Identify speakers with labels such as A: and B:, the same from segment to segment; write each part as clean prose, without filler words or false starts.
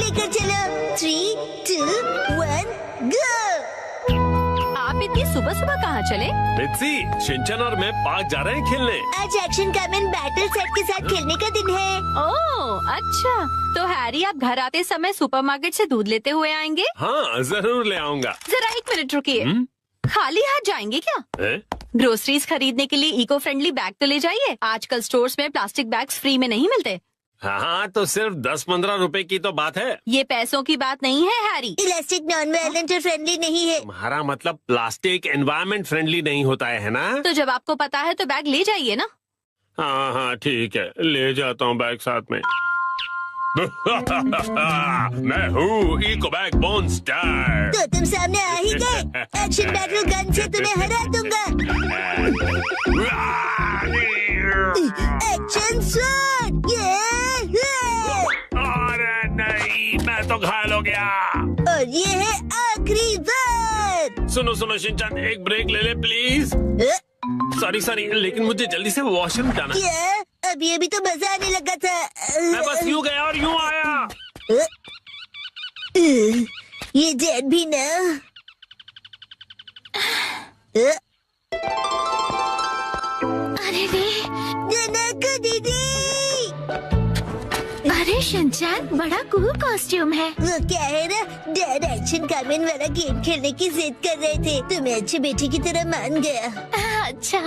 A: लेकर चलो। 3, 2, 1, गो।
B: आप इतनी सुबह सुबह कहाँ चले?
C: मित्सी, शिनचैन और मैं पार्क जा रहे हैं खेलने।
A: आज एक्शन कामन बैटल सेट के साथ खेलने का दिन है।
B: ओह अच्छा, तो हैरी आप घर आते समय सुपरमार्केट से दूध लेते हुए आएंगे?
C: हाँ जरूर ले आऊंगा।
B: जरा 1 मिनट रुकिए। खाली हाथ जाएंगे क्या? ग्रोसरीज खरीदने के लिए इको फ्रेंडली बैग तो ले जाइए। आजकल स्टोर्स में प्लास्टिक बैग्स फ्री में नहीं मिलते।
C: हाँ तो सिर्फ 10-15 रुपए की तो बात है।
B: ये पैसों की बात नहीं है हैरी।
A: इलास्टिक नॉन वायलेंट और फ्रेंडली नहीं है।
C: तुम्हारा मतलब प्लास्टिक एनवायरमेंट फ्रेंडली नहीं होता है ना?
B: तो जब आपको पता है तो बैग ले जाइए ना।
C: हाँ हाँ ठीक है, ले जाता हूँ बैग साथ में। मैं हूँ इको बैग मॉन्स्टर।
A: तो तुम सामने आ ही गए। एक्शन बैटल गन से तुम्हें हरा दूंगा। Action shot.
C: अरे नहीं, मैं तो घायल हो गया।
A: और ये है आखिरी बार।
C: सुनो सुनो शिनचैन, एक ब्रेक ले ले प्लीज। सॉरी लेकिन मुझे जल्दी से वॉशरूम जाना।
A: क्या? अभी तो मजा आने लगा था।
C: मैं बस यूँ गया और यूँ आया।
A: ये डेड भी ना।
B: अरे रे,
A: ननको दीदी।
B: अरे शिनचैन, बड़ा कूल कॉस्ट्यूम है।
A: वो क्या है ना, डैड एक्शन कामन वाला गेम खेलने की जिद कर रहे थे तो मैं अच्छी बेटी की तरह मान गया।
B: अच्छा,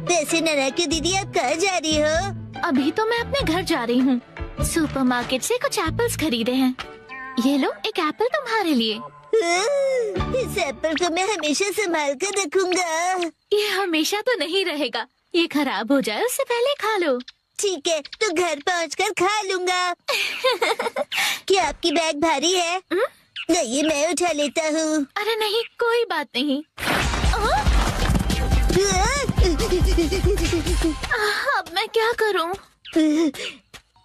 A: वैसे ननको दीदी आप कहाँ जा रही हो?
B: अभी तो मैं अपने घर जा रही हूँ। सुपरमार्केट से कुछ एप्पल्स खरीदे हैं। ये लो, एक एप्पल तुम्हारे लिए।
A: इस एप्पल को मैं हमेशा संभाल कर रखूंगा।
B: ये हमेशा तो नहीं रहेगा, ये खराब हो जाए उससे पहले खा लो।
A: ठीक है, तो घर पहुंचकर खा लूंगा। क्या आपकी बैग भारी है? नहीं, मैं उठा लेता हूँ।
B: अरे नहीं, कोई बात नहीं। अब मैं क्या करूँ?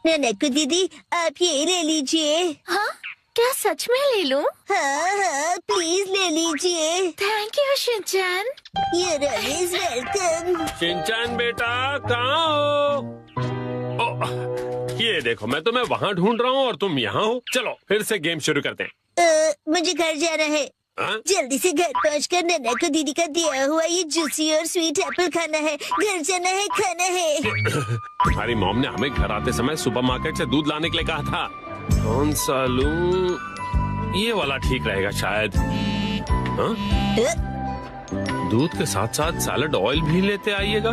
A: ननको दीदी आप ये ले लीजिए।
B: हाँ, क्या सच में ले लूं?
A: हाँ प्लीज ले लीजिए।
B: Thank you Shinchan.
A: You're always welcome।
C: Shinchan बेटा कहाँ हो? ये देखो, मैं तुम्हें वहाँ ढूंढ रहा हूँ और तुम यहाँ हो। चलो फिर से गेम शुरू करते हैं।
A: मुझे घर जाना है। जल्दी से घर पहुँचकर ननको दीदी का दिया हुआ ये जूसी और स्वीट एप्पल खाना है। घर जाना है, खाना है।
C: तुम्हारी मॉम ने हमें घर आते समय सुपरमार्केट से दूध लाने के लिए कहा था। कौन सा लूं? ये वाला ठीक रहेगा शायद। हाँ? दूध के साथ साथ सैलड ऑयल भी लेते आइएगा।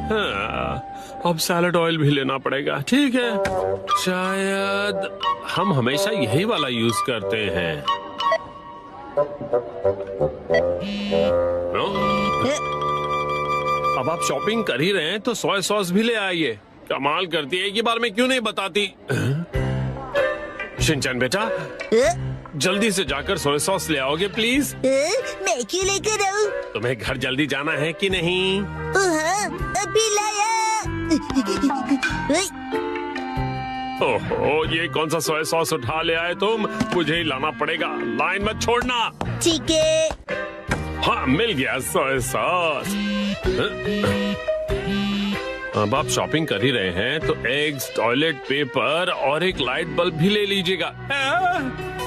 C: हाँ, अब सैलड ऑयल भी लेना पड़ेगा। ठीक है, शायद हम हमेशा यही वाला यूज करते हैं। अब आप शॉपिंग कर ही रहे हैं तो सोया सॉस भी ले आइए। कमाल करती है, एक ही बार में क्यों नहीं बताती? शिनचैन बेटा, जल्दी से जाकर सोया सॉस ले आओगे प्लीज।
A: मैं क्यों लेकर आऊं?
C: तुम्हें घर जल्दी जाना है कि नहीं?
A: हाँ, अभी लाया।
C: ओहो, ये कौन सा सोया सॉस उठा ले आए तुम? मुझे ही लाना पड़ेगा, लाइन मत छोड़ना।
A: ठीक है।
C: हाँ, मिल गया सोया सॉस। अब आप शॉपिंग कर ही रहे हैं तो एग्स, टॉयलेट पेपर और एक लाइट बल्ब भी ले लीजिएगा।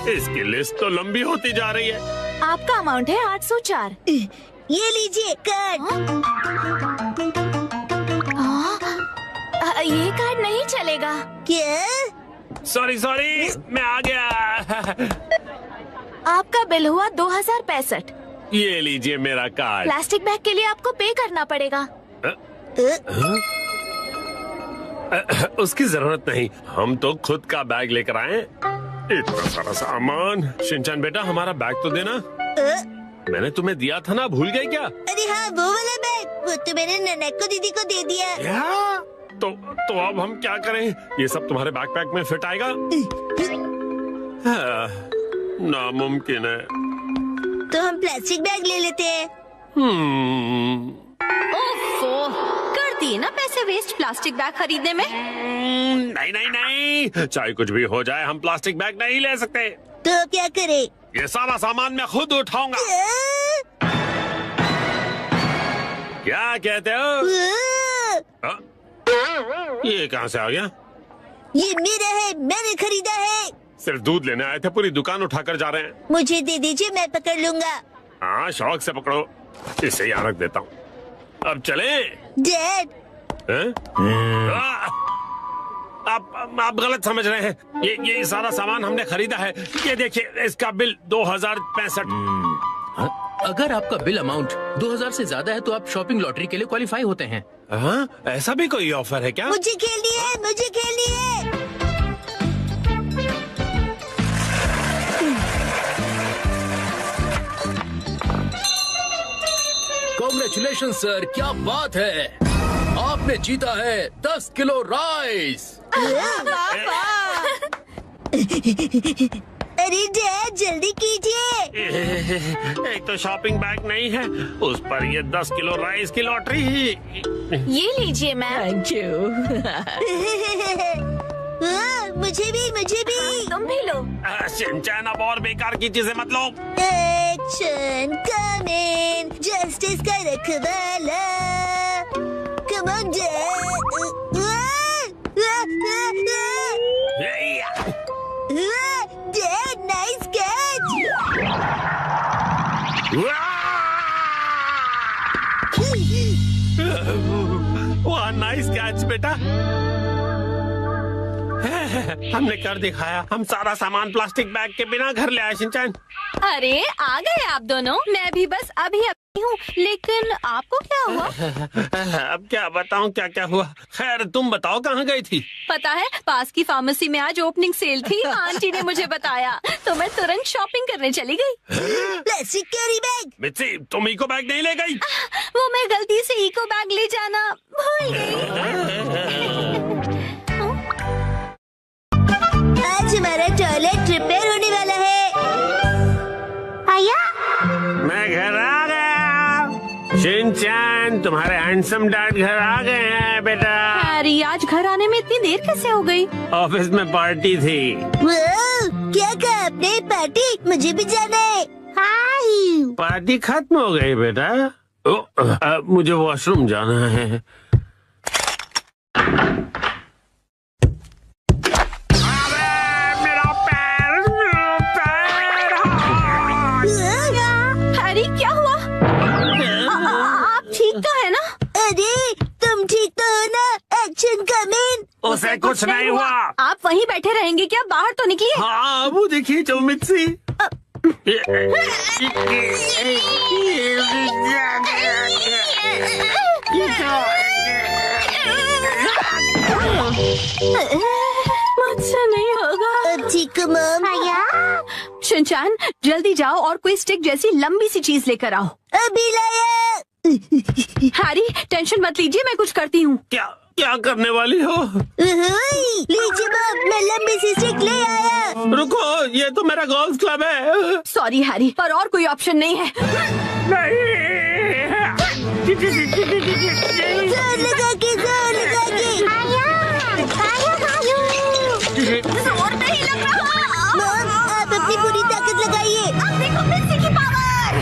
C: इसकी लिस्ट तो लंबी होती जा रही है।
B: आपका अमाउंट है 804।
A: ये लीजिए कार्ड।
B: ये कार्ड नहीं चलेगा।
A: क्या?
C: सॉरी मैं आ गया।
B: आपका बिल हुआ 2065।
C: ये लीजिए मेरा कार्ड।
B: प्लास्टिक बैग के लिए आपको पे करना पड़ेगा।
C: उसकी जरूरत नहीं, हम तो खुद का बैग लेकर आए। इतना सारा सामान। शिनचैन बेटा, हमारा बैग तो देना। मैंने तुम्हें दिया था ना, भूल गए क्या?
A: अरे हाँ, वो वाला बैग, वो तो मैंने ननको दीदी को दे दिया।
C: तो अब हम क्या करें? ये सब तुम्हारे बैकपैक में फिट आएगा? नामुमकिन है।
A: तो हम प्लास्टिक बैग ले लेते हैं।
B: ओफो, कर दिए ना पैसे वेस्ट प्लास्टिक बैग खरीदने में।
C: नहीं, चाहे कुछ भी हो जाए हम प्लास्टिक बैग नहीं ले सकते।
A: तो क्या करें?
C: ये सारा सामान मैं खुद उठाऊंगा। क्या कहते हो? ये कहाँ से आ गया?
A: ये मेरा है, मैंने खरीदा है।
C: सिर्फ दूध लेने आए थे, पूरी दुकान उठाकर जा रहे हैं।
A: मुझे दे दीजिए, मैं पकड़ लूंगा।
C: हाँ शौक से पकड़ो, इसे यहाँ रख देता हूँ। अब चले।
A: डैड,
C: आप गलत समझ रहे हैं। ये सारा सामान हमने खरीदा है। ये देखिए, इसका बिल 2065।
D: अगर आपका बिल अमाउंट 2000 से ज्यादा है तो आप शॉपिंग लॉटरी के लिए क्वालिफाई होते हैं।
C: हाँ, ऐसा भी कोई ऑफर है क्या?
A: मुझे खेलनी है, मुझे खेलनी है।
D: कांग्रेचुलेशन सर, क्या बात है, आपने जीता है 10 किलो राइस।
A: अरे डैड, जल्दी कीजिए।
C: एक तो शॉपिंग बैग नहीं है, उस पर ये 10 किलो राइस की लॉटरी ही।
B: ये लीजिए मैम।
E: Thank you.
A: मुझे भी, मुझे भी।
B: तुम भी लो।
C: शिनचैन, अब और बेकार की चीजें मत लो।
A: एक्शन कमिंग, जस्टिस का रखवाला। Come on dad, nice catch.
C: वाह, नाइस कैच बेटा। हमने कर दिखाया। हम सारा सामान प्लास्टिक बैग के बिना घर ले आए शिनचैन।
B: अरे आ गए आप दोनों। मैं भी बस अभी हूँ, लेकिन आपको क्या हुआ?
C: अब क्या बताऊँ क्या क्या हुआ। खैर तुम बताओ, कहाँ गई थी?
B: पता है, पास की फार्मेसी में आज ओपनिंग सेल थी। आंटी ने मुझे बताया तो मैं तुरंत शॉपिंग करने चली गई।
A: Plastic carry bag.
C: मिर्ची, तुम इको बैग नहीं ले गई?
B: वो मैं गलती से इको बैग ले जाना भूल गई।
A: आज हमारा टॉयलेट रिपेयर होने वाला है। आया?
C: मैं घर आ गया। शिनचैन, तुम्हारे हैंडसम डैड घर आ गए हैं बेटा।
B: हैरी, आज घर आने में इतनी देर कैसे हो गई?
C: ऑफिस में पार्टी थी।
A: क्या कहा आपने? पार्टी? मुझे भी जाना है। हाय।
C: पार्टी खत्म हो गई बेटा। मुझे वॉशरूम जाना है।
B: हैरी, क्या हुआ? आप ठीक तो है ना?
A: अरे तुम ठीक तो हो ना? Action coming.
C: उसे कुछ नहीं हुआ।
B: आप वहीं बैठे रहेंगे क्या? बाहर तो निकलिए।
C: हाँ, वो देखिए जो मिर्ची।
B: मुझसे नहीं होगा।
A: ठीक है मम।
B: शिनचैन, जल्दी जाओ और कोई स्टिक जैसी लंबी सी चीज लेकर आओ।
A: अभी लाया।
B: हैरी, टेंशन मत लीजिए, मैं कुछ करती हूँ।
C: क्या क्या करने वाली हो?
A: लीजिए मम, मैं लंबी सी स्टिक ले आया।
C: रुको, ये तो मेरा गोल्फ क्लब है।
B: सॉरी हैरी, पर और कोई ऑप्शन नहीं है।
A: जोर लगा के, जोर लगा के।
B: जोर नहीं लग रहा।
A: मम, आप अपनी पूरी ताकत लगाइए।
B: अब देखो मिर्ची की पावर।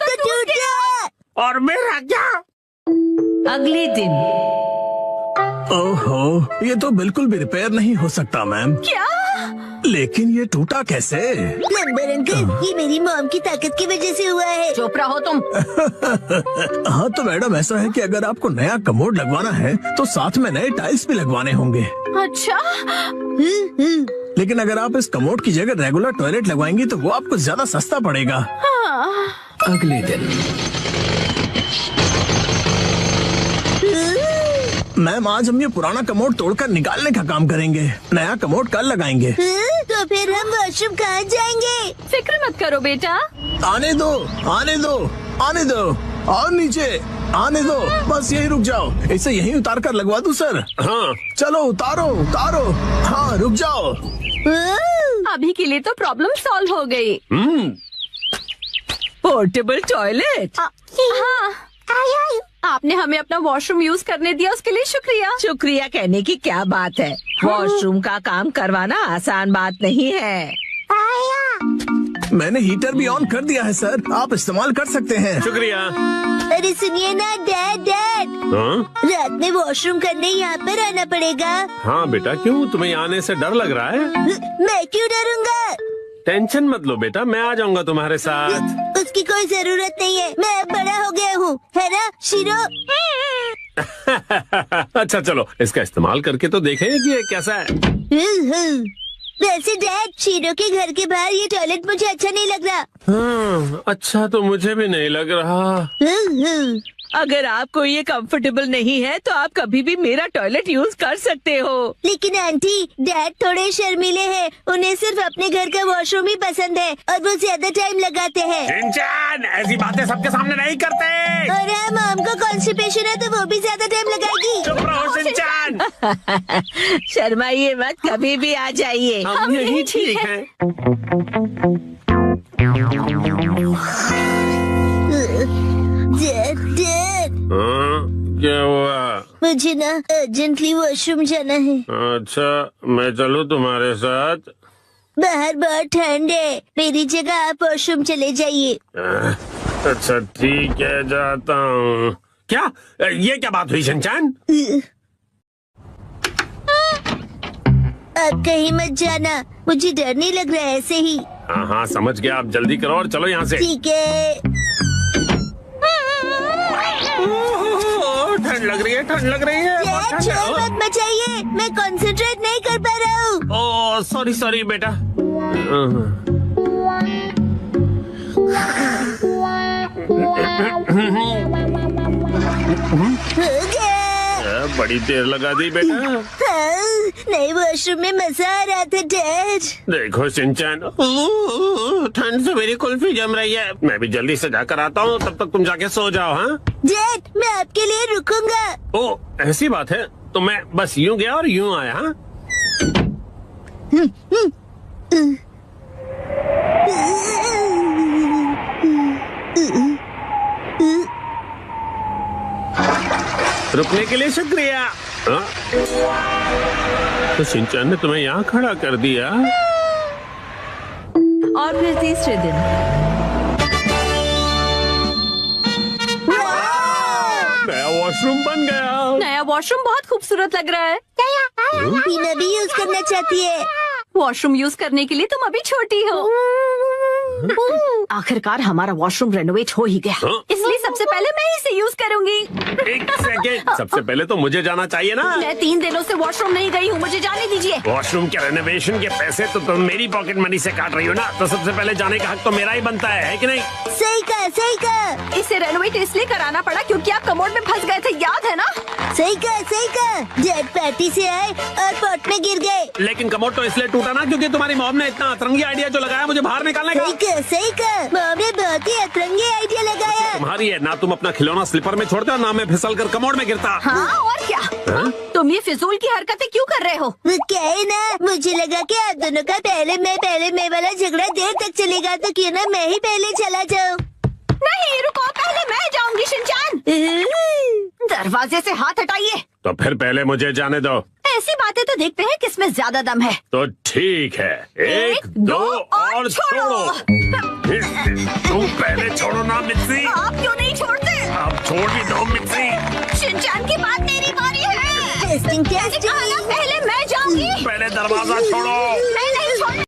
A: तो टूटा।
C: और मेरा क्या?
E: अगले दिन।
F: ओहो, ये तो बिल्कुल भी रिपेयर नहीं हो सकता मैम।
B: क्या?
F: लेकिन ये टूटा कैसे?
A: प्लम्बर अंकल, ये मेरी मॉम की ताकत की वजह से हुआ है।
B: चुप रहो तुम।
F: हाँ तो मैडम, ऐसा है कि अगर आपको नया कमोड लगवाना है तो साथ में नए टाइल्स भी लगवाने होंगे।
B: अच्छा,
F: लेकिन अगर आप इस कमोड की जगह रेगुलर टॉयलेट लगवाएंगी तो वो आपको ज्यादा सस्ता पड़ेगा।
D: अगले दिन।
F: मैम, आज हम ये पुराना कमोड तोड़कर निकालने का काम करेंगे। नया कमोड कल लगाएंगे।
A: तो फिर हम वॉशरूम कहाँ जाएंगे?
B: फिक्र मत करो बेटा।
F: आने दो, आने दो, आने दो, और नीचे आने दो। बस यही रुक जाओ। इसे यहीं उतार कर लगवा दूं सर?
C: हाँ।
F: चलो उतारो, उतारो। हाँ, रुक जाओ।
B: अभी के लिए तो प्रॉब्लम सॉल्व हो गई।
E: Portable toilet.
B: हाँ, आपने हमें अपना वॉशरूम यूज करने दिया, उसके लिए शुक्रिया।
E: शुक्रिया कहने की क्या बात है। वॉशरूम का काम करवाना आसान बात नहीं है।
F: मैंने हीटर भी ऑन कर दिया है सर, आप इस्तेमाल कर सकते हैं।
C: शुक्रिया।
A: अरे सुनिए ना डैड,
C: हाँ
A: रात में वॉशरूम करने यहाँ पर आना पड़ेगा।
C: हाँ बेटा, क्यों तुम्हें आने से डर लग रहा है?
A: मैं क्यों डरूंगा?
C: टेंशन मत लो बेटा, मैं आ जाऊंगा तुम्हारे साथ।
A: उसकी कोई जरूरत नहीं है, मैं अब बड़ा हो गया हूँ, है ना शिरो?
C: अच्छा चलो, इसका इस्तेमाल करके तो देखें कि ये कैसा है।
A: वैसे डैड, शिरो के घर के बाहर ये टॉयलेट मुझे अच्छा नहीं लग रहा।
C: हाँ, अच्छा तो मुझे भी नहीं लग रहा।
E: अगर आपको ये कंफर्टेबल नहीं है तो आप कभी भी मेरा टॉयलेट यूज कर सकते हो।
A: लेकिन आंटी, डैड थोड़े शर्मीले हैं, उन्हें सिर्फ अपने घर का वॉशरूम ही पसंद है और वो ज्यादा टाइम लगाते हैं।
C: शिनचैन, ऐसी बातें सबके सामने नहीं करते।
A: और मॉम को कॉन्स्टिपेशन है तो वो भी ज्यादा टाइम लगाएगी।
C: चुप रहो शिनचैन।
E: शर्माइए मत, कभी भी आ जाइए।
C: हम यही ठीक है।
A: डैड,
C: हाँ, क्या हुआ?
A: मुझे ना अर्जेंटली वॉशरूम जाना है।
C: अच्छा, मैं चलूं तुम्हारे साथ?
A: बाहर बहुत ठंड है, मेरी जगह आप वॉशरूम चले जाइए।
C: अच्छा ठीक है, जाता हूँ। क्या ये क्या बात हुई शिनचैन?
A: आप कहीं मत जाना, मुझे डर नहीं लग रहा है ऐसे ही।
C: हाँ हाँ समझ गया, आप जल्दी करो और चलो यहाँ से।
A: ठीक है।
C: ठंड लग रही है, ठंड लग रही है। बहुत ठंड है।
A: शोर मत मचाइए, मैं कंसंट्रेट नहीं कर पा रहा हूँ।
C: ओह सॉरी सॉरी बेटा।
A: हो गया।
C: बड़ी देर लगा दी बेटा।
A: हाँ, नए वॉशरूम में मजा आ रहा था डैड।
C: देखो शिनचैन, ठंड से मेरी कुल्फी जम रही है, मैं भी जल्दी से जाकर आता हूँ, तब तक तुम जाके सो जाओ। हाँ
A: डैड, मैं आपके लिए रुकूंगा।
C: ओह ऐसी बात है, तो मैं बस यूं गया और यूं आया। हाँ रुकने के लिए शुक्रिया। हाँ? तो शिनचैन ने तुम्हें यहाँ खड़ा कर दिया।
E: और फिर तीसरे दिन
C: नया वॉशरूम बन गया।
B: नया वॉशरूम बहुत खूबसूरत लग रहा है।
A: टीना भी यूज करना चाहती है।
B: वॉशरूम यूज करने के लिए तुम अभी छोटी हो। आखिरकार हमारा वॉशरूम रेनोवेट हो ही गया, इसलिए सबसे पहले मैं इसे यूज करूंगी।
C: एक सेकेंड, सबसे पहले तो मुझे जाना चाहिए ना।
B: मैं 3 दिनों से वॉशरूम नहीं गई हूँ, मुझे जाने दीजिए।
C: वॉशरूम के रेनोवेशन के पैसे तो तुम मेरी पॉकेट मनी से काट रही हो ना, तो सबसे पहले जाने का हक तो मेरा ही बनता है कि नहीं?
A: सही कहा, सही कहा।
B: इसे रेनोवेट इसलिए कराना पड़ा क्योंकि आप कमोड में फंस गए थे, याद है ना?
A: सही कहा, सही कहा। डैड पार्टी से आए और पॉट में गिर गए।
C: लेकिन कमोड तो इसलिए टूटा ना क्योंकि तुम्हारी मॉम ने इतना अतरंगी आइडिया जो लगाया मुझे बाहर निकालने का।
A: सही कहा, सही कहा। मॉम ने बहुत ही अतरंगी आइडिया लगाया।
C: तुम्हारी है ना, तुम अपना खिलौना स्लीपर में छोड़ते हो ना मैं फिसल कर कमोड में गिरता।
B: हाँ और क्या?
C: हाँ?
B: तुम ये फिजूल की हरकतें क्यों कर रहे हो?
A: वो क्या है ना, मुझे लगा कि आप दोनों का पहले मैं वाला झगड़ा देर तक चलेगा, तो क्यों ना मैं ही पहले चला जाऊँ।
B: नहीं रुको, पहले मैं जाऊंगी शिनचैन। दरवाजे से हाथ हटाइए।
C: तो फिर पहले मुझे जाने दो।
B: ऐसी बातें तो देखते हैं किसमें ज्यादा दम है।
C: तो ठीक है, 1 2 और छोड़ो। तुम पहले छोड़ो ना मित्सी।
B: आप क्यों नहीं छोड़ते?
C: आप छोड़ भी दो मित्सी।
B: शिनचैन की बात मेरी बारी है।
A: Testing testing.
B: पहले मैं जाऊंगी।
C: पहले दरवाजा छोड़ो।
B: मैं नहीं छोड़।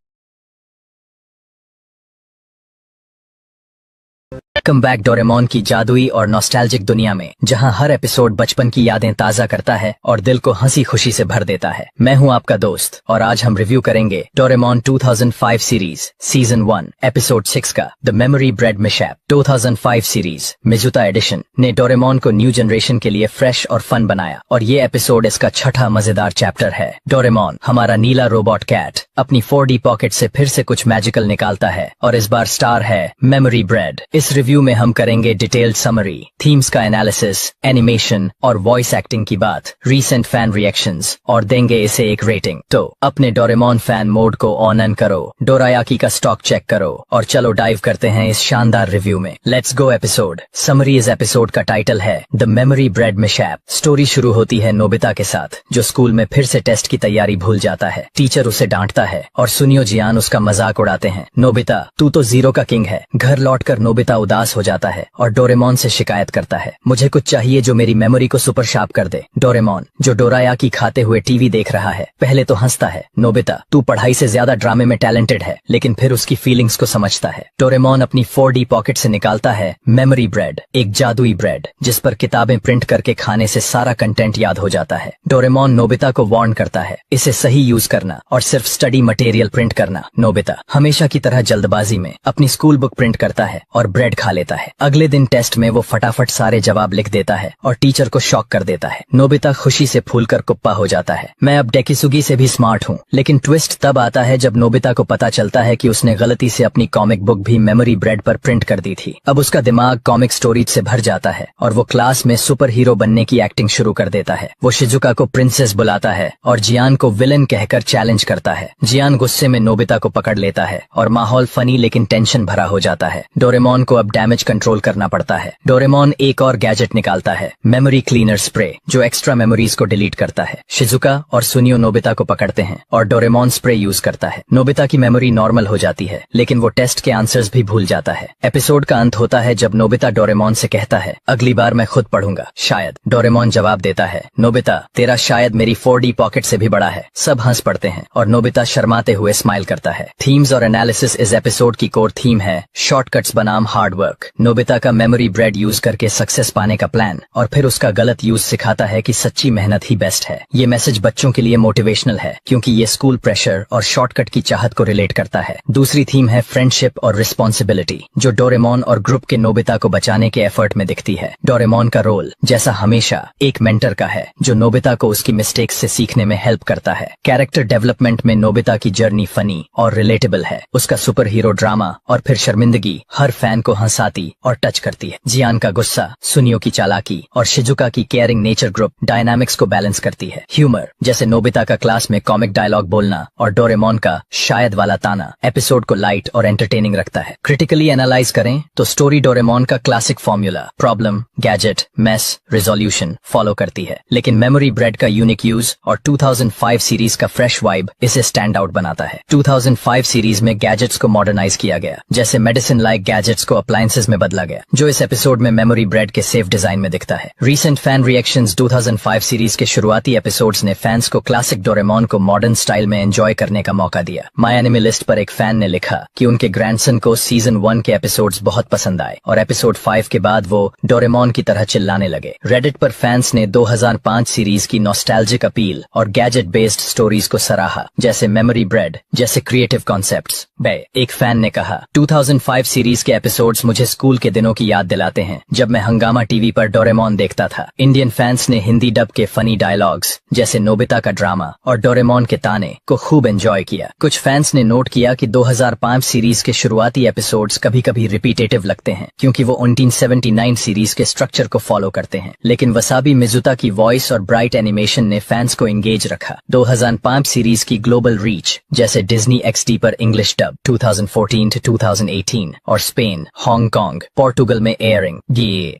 G: वेलकम बैक डोरेमोन की जादुई और नॉस्टैल्जिक दुनिया में, जहां हर एपिसोड बचपन की यादें ताजा करता है और दिल को हंसी खुशी से भर देता है। मैं हूं आपका दोस्त और आज हम रिव्यू करेंगे डोरेमोन 2005 सीरीज सीजन 1 एपिसोड 6 का the memory bread mishap. 2005 series Mizuta edition ने डोरेमोन को न्यू जनरेशन के लिए फ्रेश और फन बनाया और ये एपिसोड इसका छठा मजेदार चैप्टर है। डोरेमोन, हमारा नीला रोबोट कैट, अपनी 4D पॉकेट से फिर से कुछ मैजिकल निकालता है और इस बार स्टार है मेमोरी ब्रेड। इस रिव्यू रिव्यू में हम करेंगे डिटेल्ड समरी, थीम्स का एनालिसिस, एनिमेशन और वॉइस एक्टिंग की बात, रीसेंट फैन रिएक्शंस और देंगे इसे एक रेटिंग। तो अपने डोरेमोन फैन मोड को ऑन करो, डोरायाकी का स्टॉक चेक करो और चलो डाइव करते हैं इस शानदार रिव्यू में। Let's go episode. समरी इस एपिसोड का टाइटल है the memory bread mishap. Story शुरू होती है नोबिता के साथ, जो स्कूल में फिर से टेस्ट की तैयारी भूल जाता है। टीचर उसे डांटता है और सुनियो जियान उसका मजाक उड़ाते हैं। नोबिता, तू तो जीरो का किंग है। घर लौटकर नोबिता उदास हो जाता है और डोरेमोन से शिकायत करता है, मुझे कुछ चाहिए जो मेरी मेमोरी को सुपर शार्प कर दे। डोरेमोन, जो डोरायाकी खाते हुए टीवी देख रहा है, पहले तो हंसता है। नोबिता, तू पढ़ाई से ज्यादा ड्रामे में टैलेंटेड है, लेकिन फिर उसकी फीलिंग्स को समझता है। डोरेमोन अपनी 4D पॉकेट से निकालता है मेमोरी ब्रेड, एक जादुई ब्रेड जिस पर किताबें प्रिंट करके खाने से सारा कंटेंट याद हो जाता है। डोरेमोन नोबिता को वार्न करता है, इसे सही यूज करना और सिर्फ स्टडी मटेरियल प्रिंट करना। नोबिता हमेशा की तरह जल्दबाजी में अपनी स्कूल बुक प्रिंट करता है और ब्रेड खा लेता है। अगले दिन टेस्ट में वो फटाफट सारे जवाब लिख देता है और टीचर को शॉक कर देता है। नोबिता खुशी से फूलकर कुप्पा हो जाता है, मैं अब डेकिसुगी से भी स्मार्ट हूँ। लेकिन ट्विस्ट तब आता है जब नोबिता को पता चलता है कि उसने गलती से अपनी कॉमिक बुक भी मेमोरी ब्रेड पर प्रिंट कर दी थी। अब उसका दिमाग कॉमिक स्टोरीज से भर जाता है और वो क्लास में सुपर हीरो बनने की एक्टिंग शुरू कर देता है। वो शिजुका को प्रिंसेस बुलाता है और जियान को विलन कहकर चैलेंज करता है। जियान गुस्से में नोबिता को पकड़ लेता है और माहौल फनी लेकिन टेंशन भरा हो जाता है। डोरेमोन को अब डैमेज कंट्रोल करना पड़ता है। डोरेमोन एक और गैजेट निकालता है, मेमोरी क्लीनर स्प्रे, जो एक्स्ट्रा मेमोरीज को डिलीट करता है। शिजुका और सुनियो नोबिता को पकड़ते हैं और डोरेमोन स्प्रे यूज करता है। नोबिता की मेमोरी नॉर्मल हो जाती है, लेकिन वो टेस्ट के आंसर्स भी भूल जाता है। एपिसोड का अंत होता है जब नोबिता डोरेमोन से कहता है, अगली बार मैं खुद पढ़ूंगा, शायद। डोरेमोन जवाब देता है, नोबिता, तेरा शायद मेरी 4D पॉकेट से भी बड़ा है। सब हंस पड़ते हैं और नोबिता शर्माते हुए स्माइल करता है। थीम्स और एनालिसिस इस एपिसोड की कोर थीम है शॉर्टकट्स बनाम हार्ड वर्क। नोबिता का मेमोरी ब्रेड यूज करके सक्सेस पाने का प्लान और फिर उसका गलत यूज सिखाता है कि सच्ची मेहनत ही बेस्ट है। ये मैसेज बच्चों के लिए मोटिवेशनल है क्योंकि ये स्कूल प्रेशर और शॉर्टकट की चाहत को रिलेट करता है। दूसरी थीम है फ्रेंडशिप और रिस्पॉन्सिबिलिटी, जो डोरेमोन और ग्रुप के नोबिता को बचाने के एफर्ट में दिखती है। डोरेमोन का रोल जैसा हमेशा एक मेंटर का है, जो नोबिता को उसकी मिस्टेक्स से सीखने में हेल्प करता है। कैरेक्टर डेवलपमेंट में नोबिता की जर्नी फनी और रिलेटेबल है। उसका सुपर हीरो ड्रामा और फिर शर्मिंदगी हर फैन को हंसाती और टच करती है। जियान का गुस्सा, सुनियो की चालाकी और शिजुका की केयरिंग नेचर ग्रुप डायनामिक्स को बैलेंस करती है। ह्यूमर जैसे नोबिता का क्लास में कॉमिक डायलॉग बोलना और डोरेमोन का शायद वाला ताना एपिसोड को लाइट और एंटरटेनिंग रखता है। क्रिटिकली एनालाइज करें तो स्टोरी डोरेमोन का classic formula problem, gadget, mess, resolution follow करती है, लेकिन मेमोरी ब्रेड का यूनिक यूज और 2005 सीरीज का फ्रेश वाइब इसे स्टैंड आउट बनाता है। 2005 सीरीज में गैजेट्स को मॉडर्नाइज किया गया, जैसे मेडिसिन लाइक गैजेट्स को अप्लायंसेस में बदला गया, जो इस एपिसोड में मेमोरी ब्रेड के सेफ डिजाइन में दिखता है। रीसेंट फैन रिएक्शंस 2005 सीरीज के शुरुआती एपिसोड्स ने फैंस को क्लासिक डोरेमोन को मॉडर्न स्टाइल में एंजॉय करने का मौका दिया। माय एनिमे लिस्ट पर एक फैन ने लिखा कि उनके ग्रैंडसन को सीजन 1 के एपिसोड्स बहुत पसंद आए और एपिसोड 5 के बाद वो डोरेमोन की तरह चिल्लाने लगे। रेडिट पर फैंस ने 2005 सीरीज की नॉस्टैल्जिक अपील और गैजेट बेस्ड स्टोरीज को सराहा, जैसे मेमोरी ब्रेड जैसे क्रिएटिव कॉन्सेप्ट्स। एक फैन ने कहा, 2005 सीरीज के एपिसोड्स मुझे स्कूल के दिनों की याद दिलाते हैं जब मैं हंगामा टीवी पर डोरेमोन देखता था। इंडियन फैंस ने हिंदी डब के फनी डायलॉग्स जैसे नोबिता का ड्रामा और डोरेमोन के ताने को खूब एंजॉय किया। कुछ फैंस ने नोट किया कि 2005 सीरीज के शुरुआती एपिसोड्स कभी कभी रिपीटेटिव लगते हैं क्योंकि वो 1979 सीरीज के स्ट्रक्चर को फॉलो करते हैं, लेकिन वसाबी मिजुता की वॉइस और ब्राइट एनिमेशन ने फैंस को एंगेज रखा। 2005 सीरीज की ग्लोबल रीच जैसे डिज्नी XD पर इंग्लिश डब 2014 to 2018 और स्पेन, हांगकांग, पोर्टुगल में एयरिंग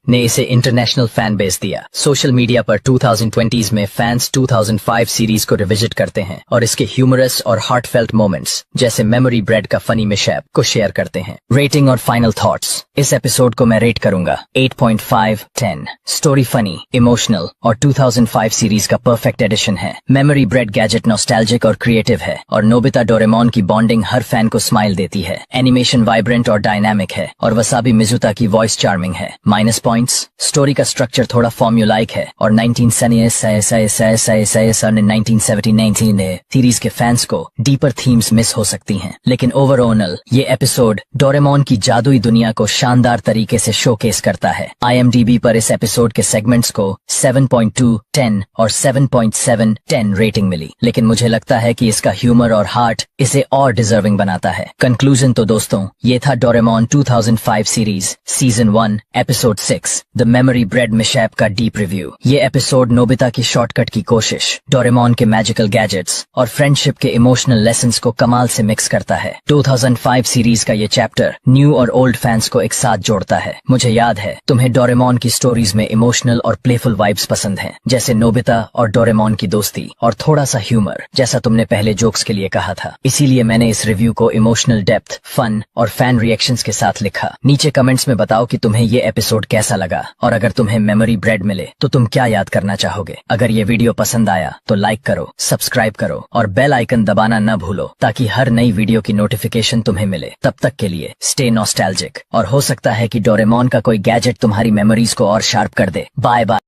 G: ने इसे इंटरनेशनल फैन बेस दिया। सोशल मीडिया पर 2020s में फैंस 2005 सीरीज को रिविजिट करते हैं और इसके ह्यूमरस और हार्टफेल्ट मोमेंट्स जैसे मेमोरी ब्रेड का फनी मिशैप को शेयर करते हैं। रेटिंग और फाइनल थॉट्स, इस एपिसोड को मैं रेट करूंगा 8.5/10। स्टोरी फनी, इमोशनल और 2005 सीरीज का परफेक्ट एडिशन है। मेमोरी ब्रेड गैजेट नॉस्टैल्जिक और क्रिएटिव है और नोबिता डोरेमोन की बॉन्डिंग हर फैन को स्माइल देती है। एनिमेशन वाइब्रेंट और डायनामिक है और वसाबी मिजुता की वॉइस चार्मिंग है। माइनस पॉइंट्स, स्टोरी का स्ट्रक्चर थोड़ा फॉर्म्यूलाइक है और 1979 सीरीज के फैंस को डीपर थीम्स मिस हो सकती हैं, लेकिन ओवरऑल ये एपिसोड डोरेमोन की जादुई दुनिया को शानदार तरीके से शोकेस करता है। IMDb पर इस एपिसोड के सेगमेंट्स को 7.2/10 और 7.7/10 रेटिंग मिली, लेकिन मुझे लगता है कि इसका ह्यूमर और हार्ट इसे और डिजर्विंग बनाता है। कंक्लूजन तो दोस्तों ये था Doraemon 2005 2005 series season 1 episode 6 the memory bread mishap का डीप रिव्यू। ये एपिसोड नोबिता की शॉर्टकट की कोशिश, डोरेमोन के मैजिकल गैजेट्स और फ्रेंडशिप के इमोशनल लेसन्स को कमाल से मिक्स करता है। 2005 सीरीज का ये चैप्टर न्यू और ओल्ड फैंस को एक साथ जोड़ता है। मुझे याद है तुम्हें डोरेमोन की स्टोरीज में इमोशनल और प्लेफुल वाइब्स पसंद हैं, जैसे नोबिता और डोरेमोन की दोस्ती और थोड़ा सा ह्यूमर, जैसा तुमने पहले जोक्स के लिए कहा था। इसीलिए मैंने इस रिव्यू को इमोशनल डेप्थ, फन और फैन रिएक्शंस के साथ लिखा। नीचे कमेंट्स में बताओ कि तुम्हें ये एपिसोड कैसा लगा और अगर तुम्हें मेमोरी ब्रेड मिले तो तुम क्या याद करना चाहोगे। अगर ये वीडियो पसंद आया तो लाइक करो, सब्सक्राइब करो और बेल आइकन दबाना न भूलो ताकि हर नई वीडियो की नोटिफिकेशन तुम्हें मिले। तब तक के लिए स्टे नॉस्टैल्जिक और हो सकता है कि डोरेमोन का कोई गैजेट तुम्हारी मेमोरीज को और शार्प कर दे। Bye bye.